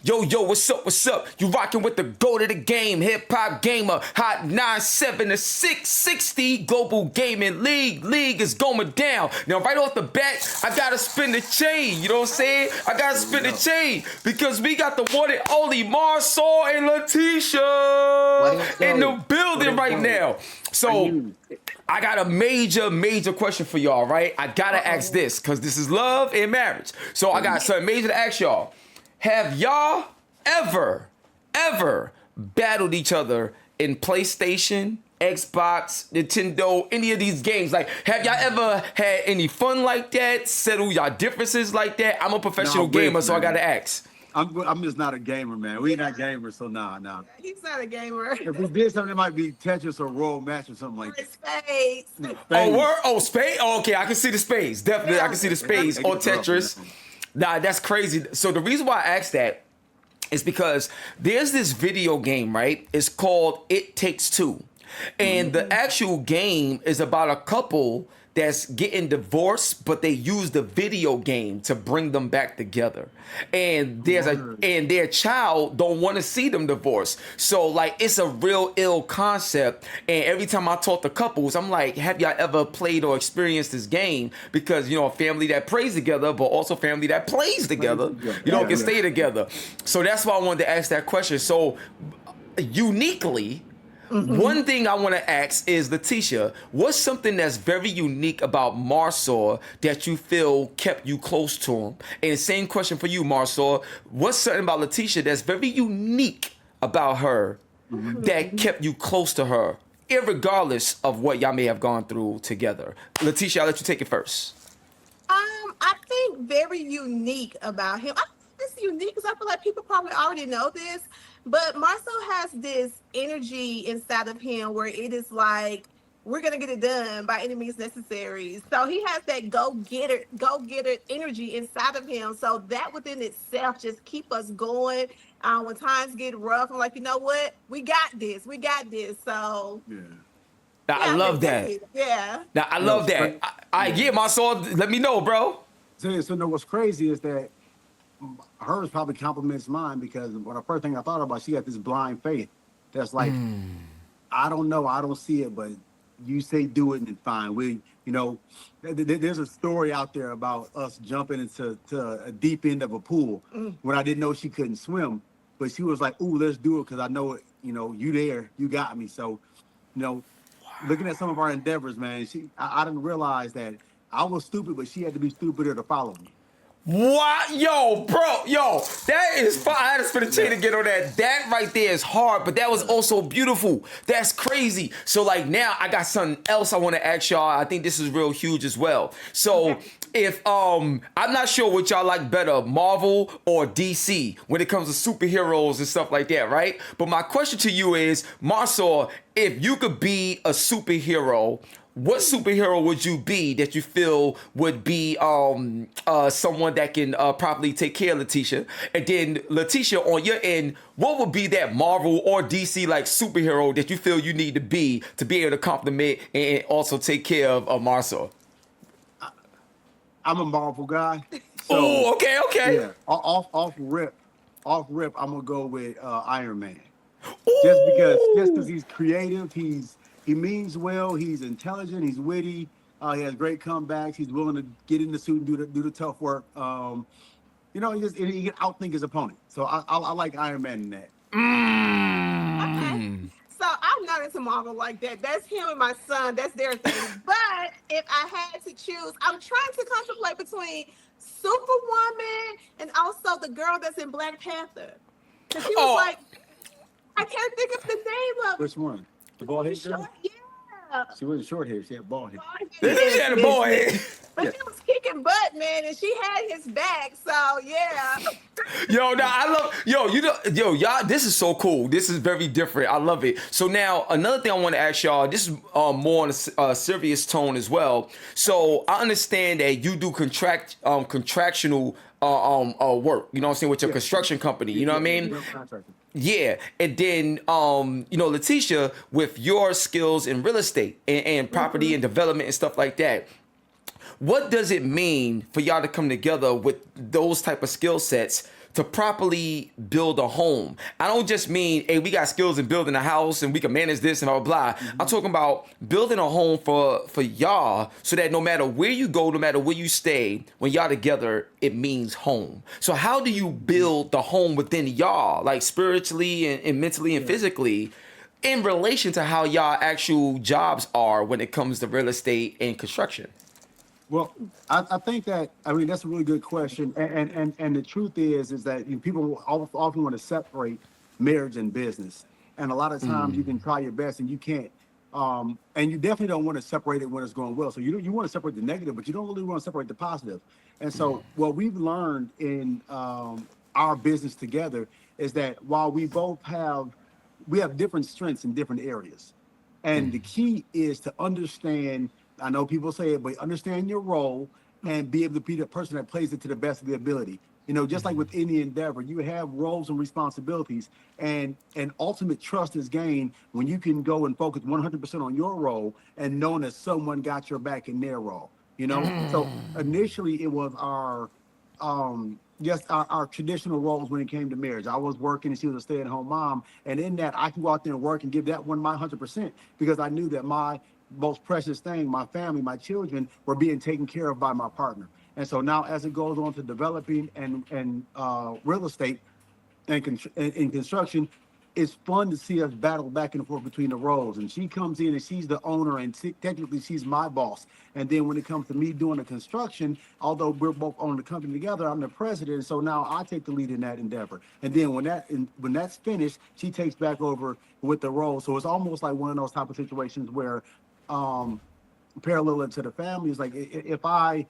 Yo, what's up, what's up? You rocking with the GOAT of the game, HipHopGamer, Hot 97 to 660, Global Gaming League. League is going down. Now, right off the bat, I gotta spin the chain, you know what I'm saying? I gotta spin the chain, because we got the one and only Marsau and Latisha in the building right now. So, I got a major question for y'all, right? I gotta ask this, because this is love and marriage. So, I got something major to ask y'all. Have y'all ever battled each other in PlayStation, Xbox, Nintendo, any of these games? Like, have y'all ever had any fun like that? Settle y'all differences like that? I'm a professional gamer, so I gotta ask. I'm just not a gamer, man. We not gamers, so nah. He's not a gamer. If we did something, it might be Tetris or Royal Match or something like that. Spades. Oh, word? Oh, spades? Oh, okay, I can see the spades. Definitely, I can see the spades or Tetris. Nah, that's crazy. So the reason why I asked that is because there's this video game, right? It's called It Takes Two. And the actual game is about a couple that's getting divorced, but they use the video game to bring them back together. And their child don't want to see them divorced. So like, it's a real ill concept. And every time I talk to couples, I'm like, have y'all ever played or experienced this game? Because, you know, a family that prays together, but also family that plays together, you know, can stay together. So that's why I wanted to ask that question. So uniquely, one thing I want to ask is, Latisha, what's something that's very unique about Marsau that you feel kept you close to him? And the same question for you, Marsau. What's something about Latisha that's very unique about her that kept you close to her, irregardless of what y'all may have gone through together? Latisha, I'll let you take it first. I think very unique about him. I think it's unique because I feel like people probably already know this, but Marsau has this energy inside of him where it is like, we're gonna get it done by any means necessary. So he has that go-getter energy inside of him. So that within itself just keep us going. When times get rough, I'm like, you know what? We got this. So Now, I love that. Yeah. Now, I love that. I get Marsau. Let me know, bro. So no, what's crazy is that hers probably complements mine, because when the first thing I thought about, she got this blind faith that's like, I don't know, I don't see it, but you say do it and fine. We, you know, there's a story out there about us jumping into a deep end of a pool when I didn't know she couldn't swim, but she was like, "Ooh, let's do it because I know it. You know, you there, you got me." So, you know, looking at some of our endeavors, man, I didn't realize that I was stupid, but she had to be stupider to follow me. What? Yo, that is fine. I had to spin a chain to get on that. That right there is hard, but that was also beautiful. That's crazy. So like, now I got something else I want to ask y'all. I think this is real huge as well. So if I'm not sure what y'all like better, Marvel or DC, when it comes to superheroes and stuff like that, right? But my question to you is, Marsau, if you could be a superhero, what superhero would you be that you feel would be someone that can properly take care of Latisha? And then Latisha, on your end, what would be that Marvel or DC like superhero that you feel you need to be able to compliment and also take care of Marsau? I'm a Marvel guy. So, oh, okay. Yeah, off rip, I'm gonna go with Iron Man. Ooh. Just because he's creative, he means well, he's intelligent, he's witty, he has great comebacks, he's willing to get in the suit and do the tough work. You know, he can outthink his opponent. So I like Iron Man in that. Okay. So I'm not into Marvel like that. That's him and my son. That's their thing. But if I had to choose, I'm trying to contemplate between Superwoman and also the girl that's in Black Panther. Because she was like, I can't think of the name of. Which one? The bald head girl? Yeah. She wasn't short hair. She had bald hair. She had a bald head. But she was kicking butt, man, and she had his back. So yeah. Yo, now I love y'all. This is so cool. This is very different. I love it. So now another thing I want to ask y'all. This is more on a serious tone as well. So I understand that you do contractual work. You know what I'm saying, with your construction company. You know what I mean? Yeah, and then you know, Latisha, with your skills in real estate and property and development and stuff like that, what does it mean for y'all to come together with those type of skill sets to properly build a home. I don't just mean, hey, we got skills in building a house and we can manage this and blah, blah, blah. I'm talking about building a home for y'all so that no matter where you go, no matter where you stay, when y'all together, it means home. So how do you build the home within y'all, like spiritually and mentally and physically, in relation to how y'all actual jobs are when it comes to real estate and construction? Well, I think that, I mean, that's a really good question. And the truth is that people often want to separate marriage and business. And a lot of times you can try your best and you can't. And you definitely don't want to separate it when it's going well. So you want to separate the negative, but you don't really want to separate the positive. And so what we've learned in our business together is that while we have different strengths in different areas. And the key is to understand, I know people say it, but understand your role and be able to be the person that plays it to the best of their ability. You know, just like with any endeavor, you have roles and responsibilities, and ultimate trust is gained when you can go and focus 100% on your role and knowing that someone got your back in their role. You know, so initially it was our traditional roles when it came to marriage. I was working and she was a stay-at-home mom, and in that I can go out there and work and give that one my 100% because I knew that my most precious thing, my family, my children, were being taken care of by my partner. And so now, as it goes on to developing and real estate and in construction, it's fun to see us battle back and forth between the roles. And she comes in and she's the owner, and technically she's my boss. And then when it comes to me doing the construction, although we're both owning the company together, I'm the president. So now I take the lead in that endeavor. And then when that's finished, she takes back over with the role. So it's almost like one of those type of situations where parallel to the family is like if I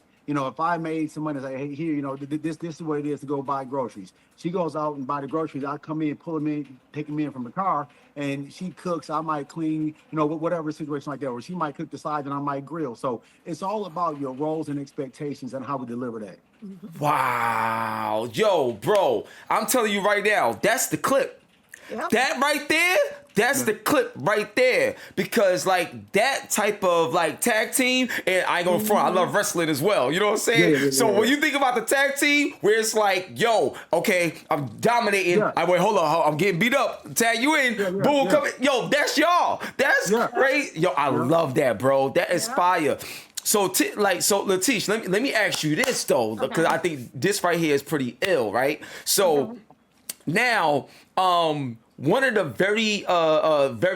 made some money, say, hey, here, this is what it is to go buy groceries. She goes out and buy the groceries. I come in, pull them in, take them in from the car, and she cooks. I might clean, whatever situation like that, or she might cook the sides and I might grill. So it's all about your roles and expectations and how we deliver that. Wow. Yo, bro, I'm telling you right now, that's the clip. Yep. That right there, that's the clip right there. Because like that type of like tag team, and I ain't gonna front, I love wrestling as well. You know what I'm saying? So when you think about the tag team, where it's like, yo, okay, I'm dominating. I wait, hold on, I'm getting beat up. Tag you in, boom, come in. Yo, that's y'all. That's great. Yo, I love that, bro. That is fire. So, Latisha, let me ask you this though, because I think this right here is pretty ill, right? So now, one of the very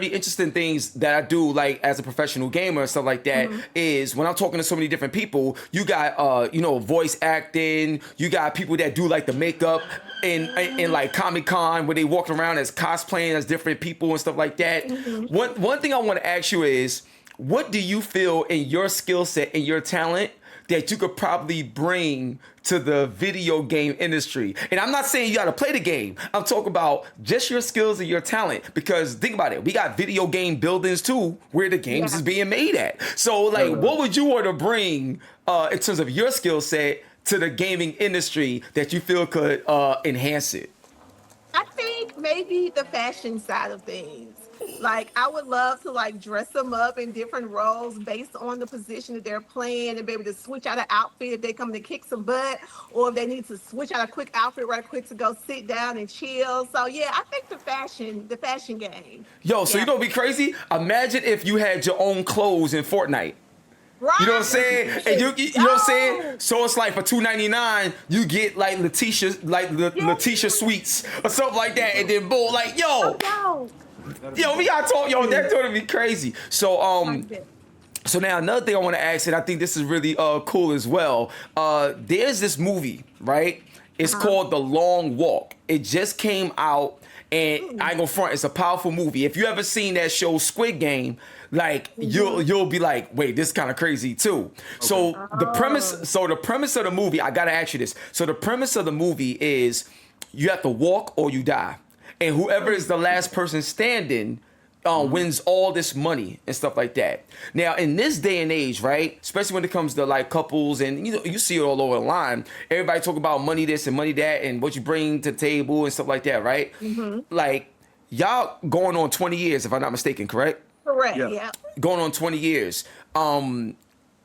interesting things that I do, like as a professional gamer and stuff like that, is when I'm talking to so many different people, you got voice acting, you got people that do like the makeup in like Comic-Con where they walk around as cosplaying as different people and stuff like that. One thing I want to ask you is, what do you feel in your skill set and your talent that you could probably bring to the video game industry? And I'm not saying you got to play the game. I'm talking about just your skills and your talent. Because think about it, we got video game buildings too, where the games is being made at. So like, what would you want to bring in terms of your skill set to the gaming industry that you feel could enhance it? I think maybe the fashion side of things. Like, I would love to like dress them up in different roles based on the position that they're playing and be able to switch out an outfit if they come to kick some butt, or if they need to switch out a quick outfit right quick to go sit down and chill. So yeah, I think the fashion game. Yo, so you know what'd be crazy? Imagine if you had your own clothes in Fortnite. Right. You know what I'm saying? And you know what I'm saying? So it's like for $2.99, you get like Latisha sweets or something like that, and then boom, like yo, we gotta talk, yo, that's gonna be crazy. So so now another thing I want to ask, and I think this is really cool as well. There's this movie, right? It's called The Long Walk. It just came out, and I ain't gonna front, it's a powerful movie. If you ever seen that show Squid Game, like you'll be like, wait, this is kind of crazy too. So the premise of the movie, I gotta ask you this. So the premise of the movie is you have to walk or you die, and whoever is the last person standing wins all this money and stuff like that. Now in this day and age, right, especially when it comes to like couples, and you see it all over the line, everybody talk about money this and money that and what you bring to the table and stuff like that, right? Like y'all going on 20 years if I'm not mistaken, correct? Correct, yeah. Going on 20 years. In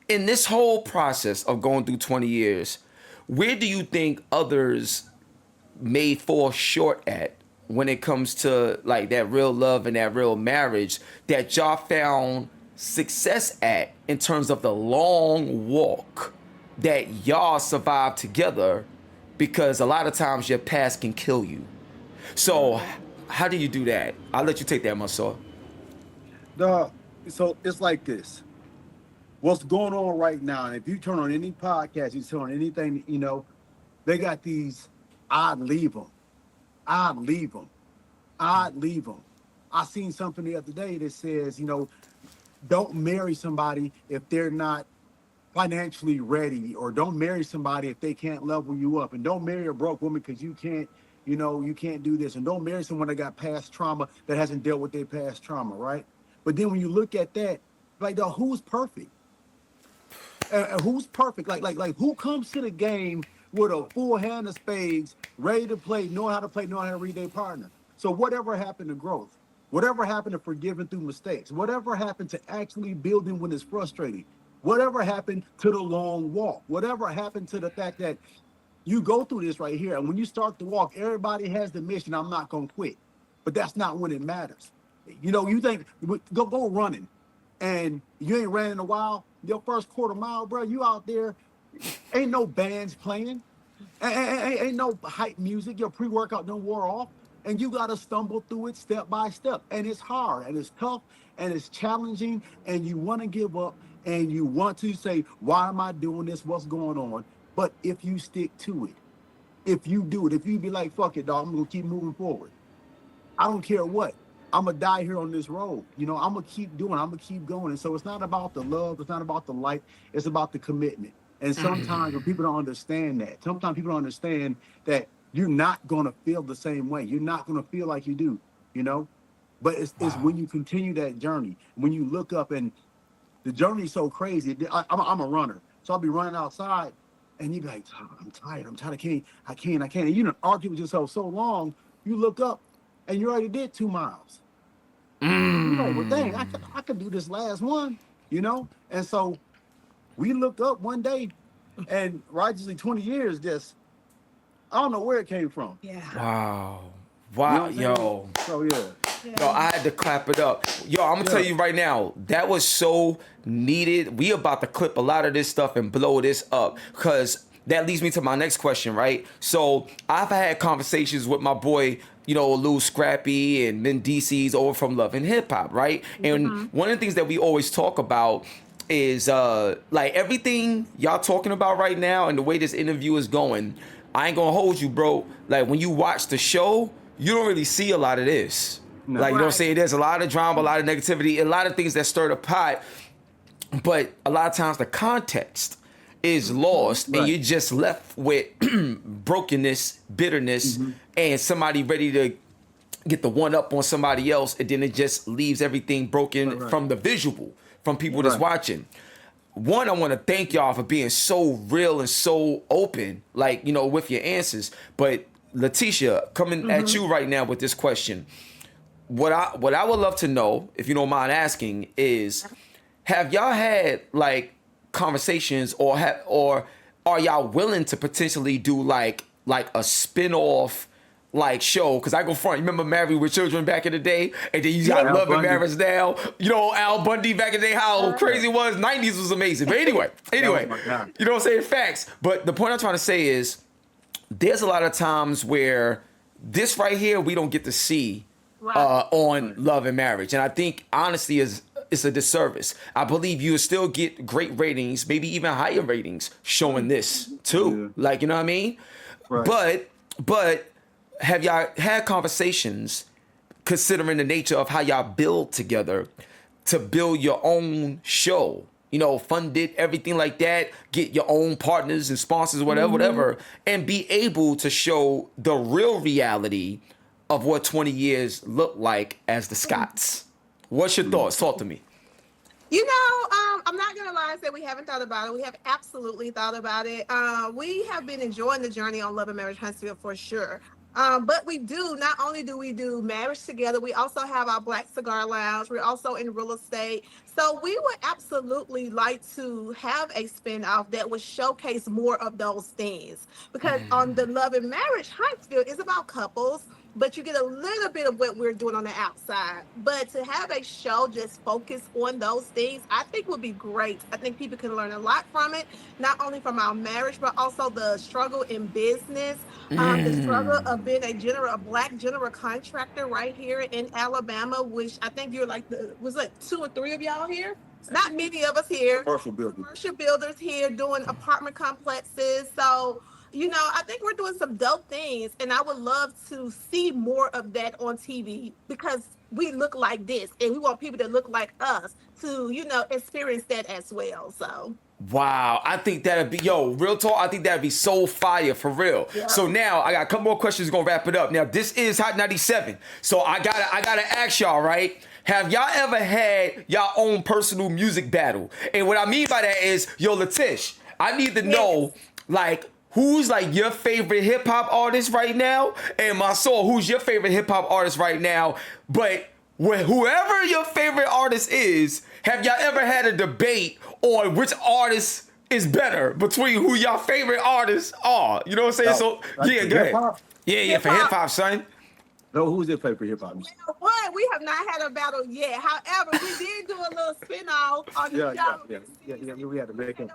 this whole process of going through 20 years, where do you think others may fall short at when it comes to like that real love and that real marriage that y'all found success at in terms of the long walk that y'all survived together, because a lot of times your past can kill you. So how do you do that? I'll let you take that, Marsau. The so it's like this. What's going on right now? And if you turn on any podcast, you turn on anything, they got these. I'd leave them. I'd leave them. I'd leave them. I seen something the other day that says, don't marry somebody if they're not financially ready, or don't marry somebody if they can't level you up, and don't marry a broke woman because you can't do this, and don't marry someone that got past trauma that hasn't dealt with their past trauma, right? But then when you look at that, like, who's perfect? Who's perfect? Like, who comes to the game with a full hand of spades, ready to play, knowing how to play, knowing how to read their partner? So whatever happened to growth? Whatever happened to forgiving through mistakes? Whatever happened to actually building when it's frustrating? Whatever happened to the long walk? Whatever happened to the fact that you go through this right here, and when you start to walk, everybody has the mission, I'm not going to quit. But that's not when it matters. You think, go running, and you ain't ran in a while. Your first quarter mile, bro, you out there, ain't no bands playing, ain't no hype music. Your pre-workout done wore off, and you got to stumble through it step by step. And it's hard, and it's tough, and it's challenging, and you want to give up, and you want to say, why am I doing this? What's going on? But if you stick to it, if you do it, if you be like, fuck it, dog, I'm going to keep moving forward. I don't care what. I'm going to die here on this road. I'm going to keep doing, I'm going to keep going. And so it's not about the love. It's not about the light. It's about the commitment. And sometimes when people don't understand that, sometimes people don't understand that you're not going to feel the same way. You're not going to feel like you do, But it's when you continue that journey, when you look up, and the journey is so crazy. I'm a runner. So I'll be running outside, and you be like, I'm tired. I can't. And you done argue with yourself so long, you look up, and you already did 2 miles. Well, dang, I could do this last one, And so we look up one day, and righteously 20 years, I don't know where it came from. Yeah. Wow, yo. So yeah. Yo, I had to clap it up. Yo, I'm gonna tell you right now, that was so needed. We about to clip a lot of this stuff and blow this up, because that leads me to my next question, right? So I've had conversations with my boy, Lil Scrappy and Mendices over from Love and Hip Hop, right? And one of the things that we always talk about is like everything y'all talking about right now and the way this interview is going. I ain't gonna hold you, bro. Like, when you watch the show, you don't really see a lot of this. No. Like, you know what I'm saying? There's a lot of drama, a lot of negativity, a lot of things that stir the pot. But a lot of times the context is lost, and you're just left with brokenness, bitterness, and somebody ready to get the one up on somebody else, and then it just leaves everything broken from the visual, from people that's watching. One, I want to thank y'all for being so real and so open, like, with your answers. But Latisha, coming at you right now with this question, what I would love to know, if you don't mind asking, is, have y'all had like conversations, or are y'all willing to potentially do like a spin-off like show? Because I go front, you remember Married with Children back in the day, and then you got Love and Marriage now. Al Bundy back in the day, how crazy it was. 90s was amazing. But anyway, you know what I'm saying? Facts. But the point I'm trying to say is, there's a lot of times where this right here we don't get to see on Love and Marriage, and I think honestly it's a disservice. I believe you will still get great ratings, maybe even higher ratings, showing this too. Yeah. Like, you know what I mean? Right. But have y'all had conversations, considering the nature of how y'all build together, to build your own show? Fund it, everything like that, get your own partners and sponsors, whatever, and be able to show the real reality of what 20 years look like as the Scotts. What's your thoughts? Talk to me. I'm not going to lie and say we haven't thought about it. We have absolutely thought about it. We have been enjoying the journey on Love and Marriage Huntsville for sure. But we do, not only do we do marriage together, we also have our Black Cigar Lounge. We're also in real estate. So we would absolutely like to have a spinoff that would showcase more of those things. Because on the Love and Marriage Huntsville is about couples, but you get a little bit of what we're doing on the outside. But to have a show just focus on those things, I think would be great. I think people can learn a lot from it, not only from our marriage, but also the struggle in business, the struggle of being a black general contractor right here in Alabama, which I think you're like was it 2 or 3 of y'all here? Not many of us here. Commercial builders here doing apartment complexes. So, I think we're doing some dope things, and I would love to see more of that on TV because we look like this, and we want people that look like us to, experience that as well. So. Wow, I think that'd be, real talk, I think that'd be so fire, for real. Yeah. So now, I got a couple more questions, gonna wrap it up. Now, this is Hot 97, so I gotta ask y'all, right? Have y'all ever had y'all own personal music battle? And what I mean by that is, Latish, I need to know, like, who's like your favorite hip hop artist right now? And Marsau, who's your favorite hip hop artist right now? But whoever your favorite artist is, have y'all ever had a debate on which artist is better between who y'all favorite artists are? You know what I'm saying? So yeah, go ahead. Yeah, for hip hop, son. No, who's your favorite hip hop? We have not had a battle yet. However, we did do a little spin-off on the show. Yeah, we had to make it.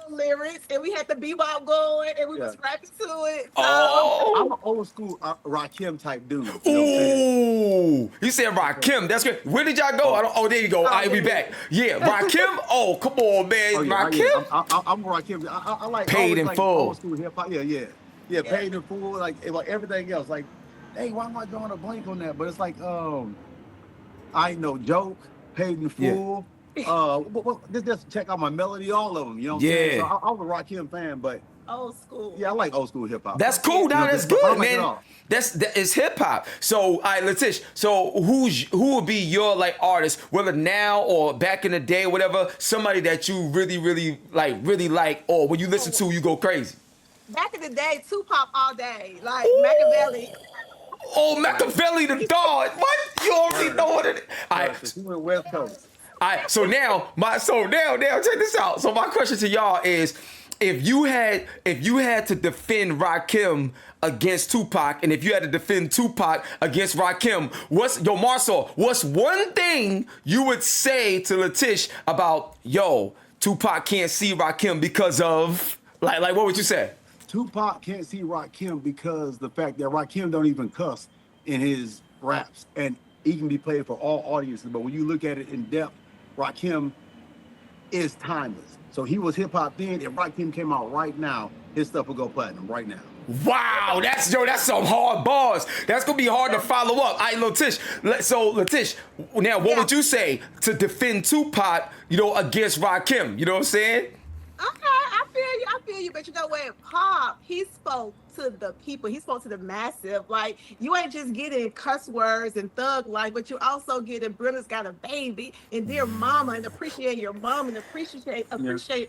Lyrics, and we had the bebop going, and we was rapping to it. So. I'm an old school Rakim type dude. Ooh, you said Rakim. That's good. Where did y'all go? There you go. I'll be back. Yeah, Rakim. Oh, come on, man. Rakim. I'm Rakim. I like Paid in full. Old school hip hop. Yeah. Paid in full. Like everything else. Like, hey, why am I drawing a blank on that? But it's like, I ain't no joke. Paid in full. Just check out my melody, all of them. You know what I'm saying? So I'm a Rakim fan, but old school. Yeah, I like old school hip hop. That's cool. That's good, man. It's hip hop. So, all right, Latish. So, who would be your like artist, whether now or back in the day, or whatever? Somebody that you really like, or when you listen to, you go crazy. Back in the day, Tupac all day, like Machiavelli. Oh, Machiavelli the dog. What? You already know what it is. All right. You went West Coast. All right, so now check this out. So my question to y'all is, if you had to defend Rakim against Tupac, and if you had to defend Tupac against Rakim, Marsau, what's one thing you would say to Latish about Tupac can't see Rakim because of like what would you say? Tupac can't see Rakim because the fact that Rakim don't even cuss in his raps, and he can be played for all audiences. But when you look at it in depth, Rakim is timeless. So he was hip hop then. If Rakim came out right now, his stuff would go platinum right now. Wow, that's some hard bars. That's gonna be hard to follow up. All right, Latish. So Latish, now what would you say to defend Tupac, against Rakim? You know what I'm saying? Okay, I feel you, but you know what? Pop, he spoke to the people. He spoke to the massive. Like, you ain't just getting cuss words and thug life, but you also getting Brenda's got a baby and dear mama and appreciate your mom and appreciate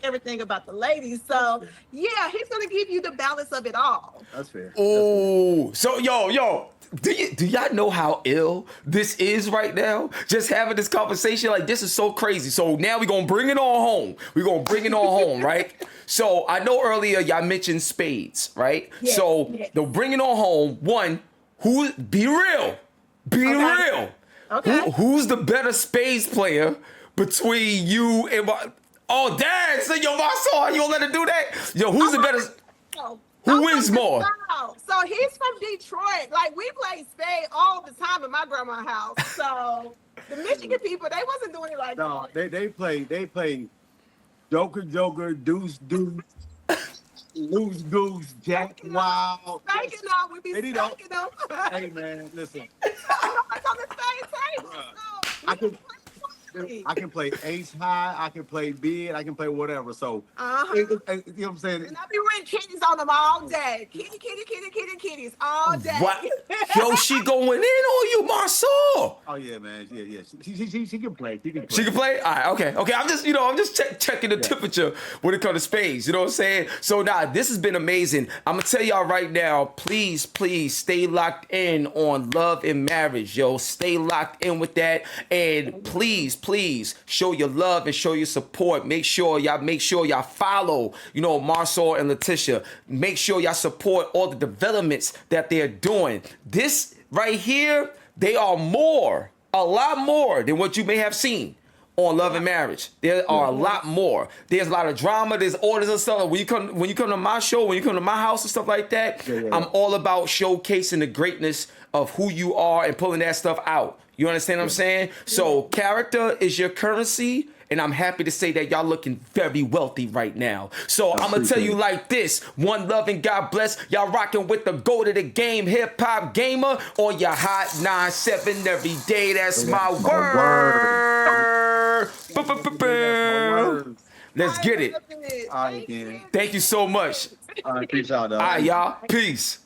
everything about the ladies. So yeah, he's gonna give you the balance of it all. That's fair. Oh, so yo. Do y'all know how ill this is right now? Just having this conversation, like, this is so crazy. So now we're going to bring it on home. Right? So I know earlier y'all mentioned spades, right? Yes, so the bring it on home, one, be real. Okay. Who's the better spades player between you and dad, so Marsau, you don't let her do that? Who's the better? Who wins more? So he's from Detroit. Like, we play spade all the time at my grandma's house. So the Michigan people, they wasn't doing it like that. No, they play Joker, deuce, loose goose, jack, wild. Spanking them. We be spanking them. Hey, man, listen. It's on the same table. I could. I can play ace high, I can play bid, I can play whatever. So, you know what I'm saying? And I be running kitties on them all day. Kitties all day. What? Yo, she going in on you, Marsau. Oh yeah, man. Yeah. She can play. She can play. She can play? All right, okay. I'm just checking the temperature when it comes to spades. You know what I'm saying? So this has been amazing. I'm gonna tell y'all right now, please stay locked in on Love and Marriage, yo. Stay locked in with that. And please show your love and show your support. Make sure y'all follow, Marsau and Latisha. Make sure y'all support all the developments that they're doing. This right here, they are a lot more than what you may have seen on Love and Marriage. There are a lot more. There's a lot of drama. There's orders and stuff. When you come to my show, when you come to my house and stuff like that, I'm all about showcasing the greatness of who you are and pulling that stuff out. You understand what I'm saying? So character is your currency. And I'm happy to say that y'all looking very wealthy right now. So I'm going to tell you like this. One love and God bless. Y'all rocking with the GOAT of the game, HipHopGamer, on your Hot 97 every day. That's my word. Let's get it. All right, again. Thank you so much. All right, peace out, dog. All right, y'all. Peace.